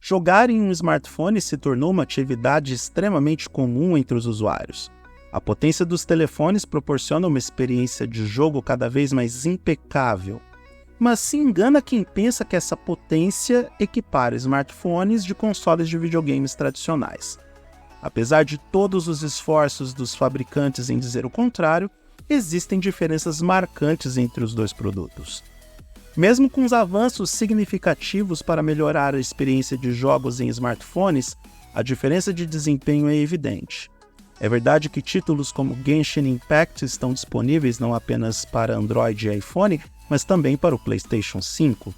Jogar em um smartphone se tornou uma atividade extremamente comum entre os usuários. A potência dos telefones proporciona uma experiência de jogo cada vez mais impecável. Mas se engana quem pensa que essa potência equipara smartphones de consoles de videogames tradicionais. Apesar de todos os esforços dos fabricantes em dizer o contrário, existem diferenças marcantes entre os dois produtos. Mesmo com os avanços significativos para melhorar a experiência de jogos em smartphones, a diferença de desempenho é evidente. É verdade que títulos como Genshin Impact estão disponíveis não apenas para Android e iPhone, mas também para o PlayStation 5.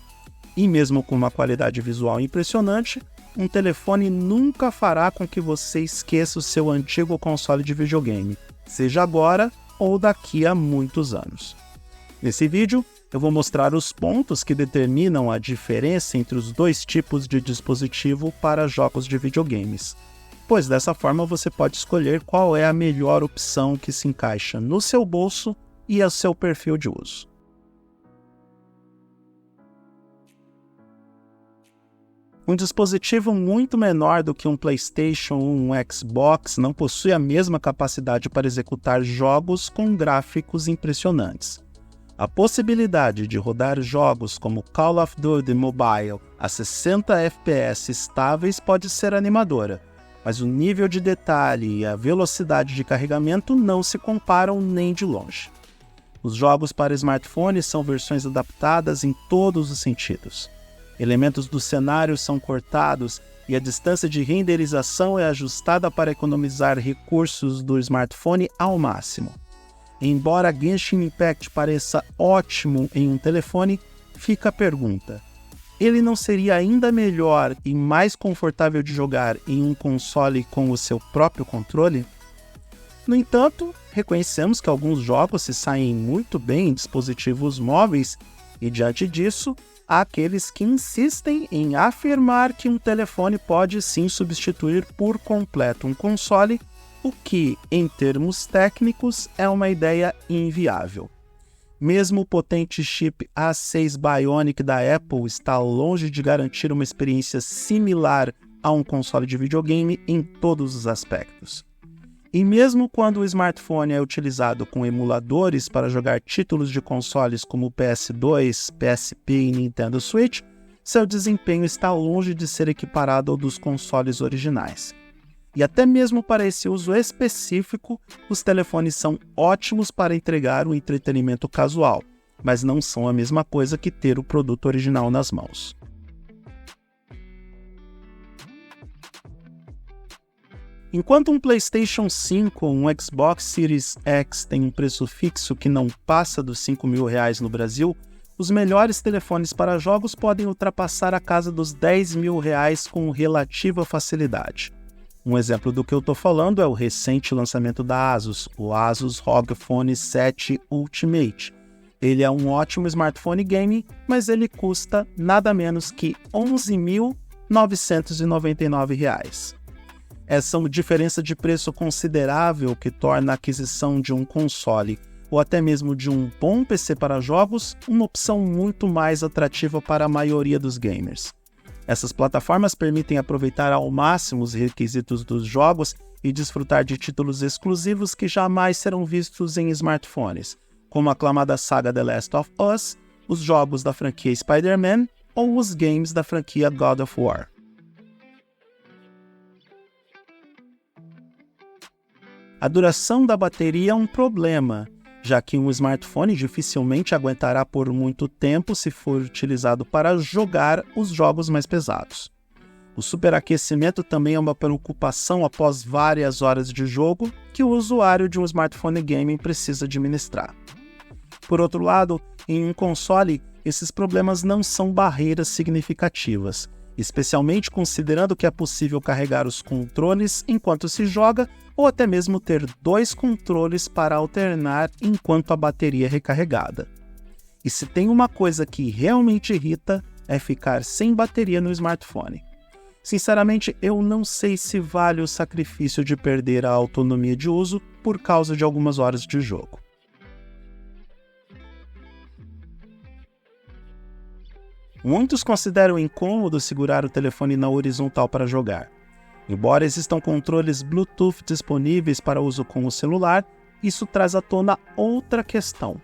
E mesmo com uma qualidade visual impressionante, um telefone nunca fará com que você esqueça o seu antigo console de videogame, seja agora ou daqui a muitos anos. Nesse vídeo, eu vou mostrar os pontos que determinam a diferença entre os dois tipos de dispositivo para jogos de videogames, pois dessa forma você pode escolher qual é a melhor opção que se encaixa no seu bolso e ao seu perfil de uso. Um dispositivo muito menor do que um PlayStation ou um Xbox não possui a mesma capacidade para executar jogos com gráficos impressionantes. A possibilidade de rodar jogos como Call of Duty Mobile a 60 FPS estáveis pode ser animadora, mas o nível de detalhe e a velocidade de carregamento não se comparam nem de longe. Os jogos para smartphones são versões adaptadas em todos os sentidos. Elementos do cenário são cortados e a distância de renderização é ajustada para economizar recursos do smartphone ao máximo. Embora Genshin Impact pareça ótimo em um telefone, fica a pergunta: ele não seria ainda melhor e mais confortável de jogar em um console com o seu próprio controle? No entanto, reconhecemos que alguns jogos se saem muito bem em dispositivos móveis e, diante disso, há aqueles que insistem em afirmar que um telefone pode sim substituir por completo um console, o que, em termos técnicos, é uma ideia inviável. Mesmo o potente chip A6 Bionic da Apple está longe de garantir uma experiência similar a um console de videogame em todos os aspectos. E mesmo quando o smartphone é utilizado com emuladores para jogar títulos de consoles como o PS2, PSP e Nintendo Switch, seu desempenho está longe de ser equiparado ao dos consoles originais. E até mesmo para esse uso específico, os telefones são ótimos para entregar um entretenimento casual, mas não são a mesma coisa que ter o produto original nas mãos. Enquanto um PlayStation 5 ou um Xbox Series X tem um preço fixo que não passa dos R$5.000 no Brasil, os melhores telefones para jogos podem ultrapassar a casa dos R$10.000 com relativa facilidade. Um exemplo do que eu estou falando é o recente lançamento da Asus, o Asus ROG Phone 7 Ultimate. Ele é um ótimo smartphone gaming, mas ele custa nada menos que R$11.999. Essa diferença de preço considerável que torna a aquisição de um console ou até mesmo de um bom PC para jogos uma opção muito mais atrativa para a maioria dos gamers. Essas plataformas permitem aproveitar ao máximo os requisitos dos jogos e desfrutar de títulos exclusivos que jamais serão vistos em smartphones, como a aclamada saga The Last of Us, os jogos da franquia Spider-Man ou os games da franquia God of War. A duração da bateria é um problema, já que um smartphone dificilmente aguentará por muito tempo se for utilizado para jogar os jogos mais pesados. O superaquecimento também é uma preocupação após várias horas de jogo que o usuário de um smartphone gaming precisa administrar. Por outro lado, em um console, esses problemas não são barreiras significativas, especialmente considerando que é possível carregar os controles enquanto se joga ou até mesmo ter dois controles para alternar enquanto a bateria é recarregada. E se tem uma coisa que realmente irrita, é ficar sem bateria no smartphone. Sinceramente, eu não sei se vale o sacrifício de perder a autonomia de uso por causa de algumas horas de jogo. Muitos consideram incômodo segurar o telefone na horizontal para jogar. Embora existam controles Bluetooth disponíveis para uso com o celular, isso traz à tona outra questão: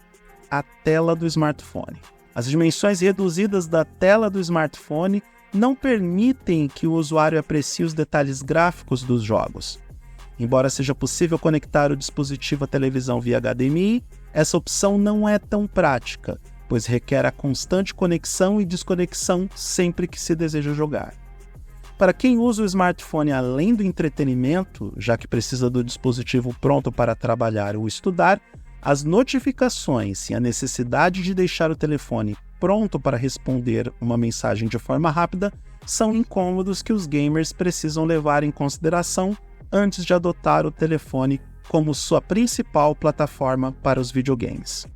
a tela do smartphone. As dimensões reduzidas da tela do smartphone não permitem que o usuário aprecie os detalhes gráficos dos jogos. Embora seja possível conectar o dispositivo à televisão via HDMI, essa opção não é tão prática, pois requer a constante conexão e desconexão sempre que se deseja jogar. Para quem usa o smartphone além do entretenimento, já que precisa do dispositivo pronto para trabalhar ou estudar, as notificações e a necessidade de deixar o telefone pronto para responder uma mensagem de forma rápida são incômodos que os gamers precisam levar em consideração antes de adotar o telefone como sua principal plataforma para os videogames.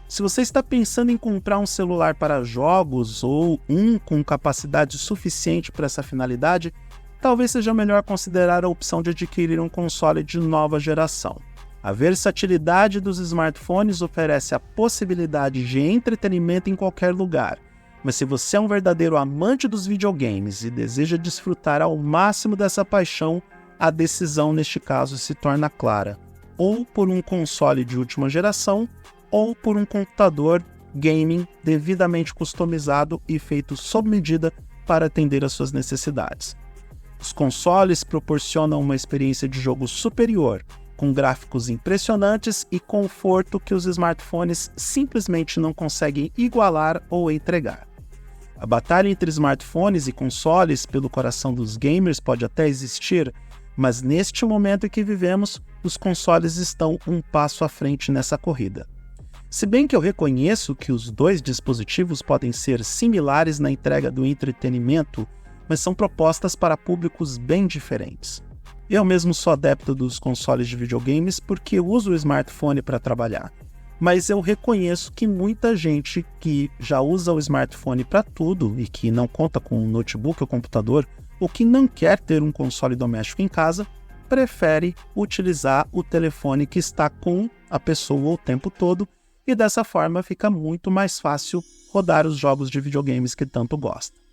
Se você está pensando em comprar um celular para jogos ou um com capacidade suficiente para essa finalidade, talvez seja melhor considerar a opção de adquirir um console de nova geração. A versatilidade dos smartphones oferece a possibilidade de entretenimento em qualquer lugar, mas se você é um verdadeiro amante dos videogames e deseja desfrutar ao máximo dessa paixão, a decisão neste caso se torna clara: ou por um console de última geração, ou por um computador gaming devidamente customizado e feito sob medida para atender às suas necessidades. Os consoles proporcionam uma experiência de jogo superior, com gráficos impressionantes e conforto que os smartphones simplesmente não conseguem igualar ou entregar. A batalha entre smartphones e consoles pelo coração dos gamers pode até existir, mas neste momento em que vivemos, os consoles estão um passo à frente nessa corrida. Se bem que eu reconheço que os dois dispositivos podem ser similares na entrega do entretenimento, mas são propostas para públicos bem diferentes. Eu mesmo sou adepto dos consoles de videogames porque uso o smartphone para trabalhar, mas eu reconheço que muita gente que já usa o smartphone para tudo e que não conta com um notebook ou computador, ou que não quer ter um console doméstico em casa, prefere utilizar o telefone que está com a pessoa o tempo todo, e dessa forma fica muito mais fácil rodar os jogos de videogames que tanto gosta.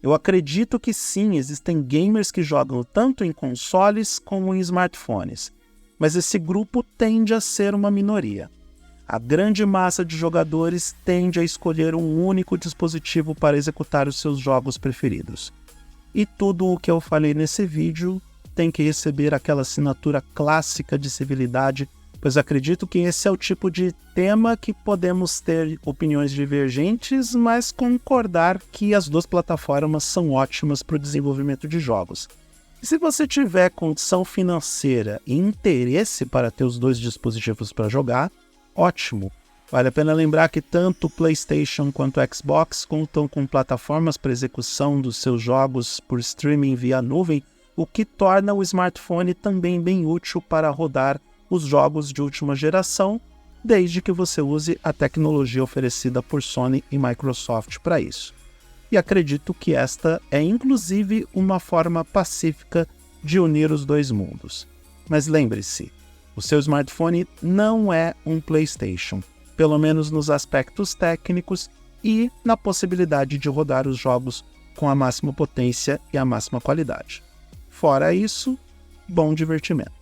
Eu acredito que sim, existem gamers que jogam tanto em consoles como em smartphones, mas esse grupo tende a ser uma minoria. A grande massa de jogadores tende a escolher um único dispositivo para executar os seus jogos preferidos. E tudo o que eu falei nesse vídeo tem que receber aquela assinatura clássica de civilidade, pois acredito que esse é o tipo de tema que podemos ter opiniões divergentes, mas concordar que as duas plataformas são ótimas para o desenvolvimento de jogos. E se você tiver condição financeira e interesse para ter os dois dispositivos para jogar, ótimo! Vale a pena lembrar que tanto o PlayStation quanto o Xbox contam com plataformas para execução dos seus jogos por streaming via nuvem, o que torna o smartphone também bem útil para rodar os jogos de última geração, desde que você use a tecnologia oferecida por Sony e Microsoft para isso. E acredito que esta é inclusive uma forma pacífica de unir os dois mundos. Mas lembre-se, o seu smartphone não é um PlayStation, pelo menos nos aspectos técnicos e na possibilidade de rodar os jogos com a máxima potência e a máxima qualidade. Fora isso, bom divertimento.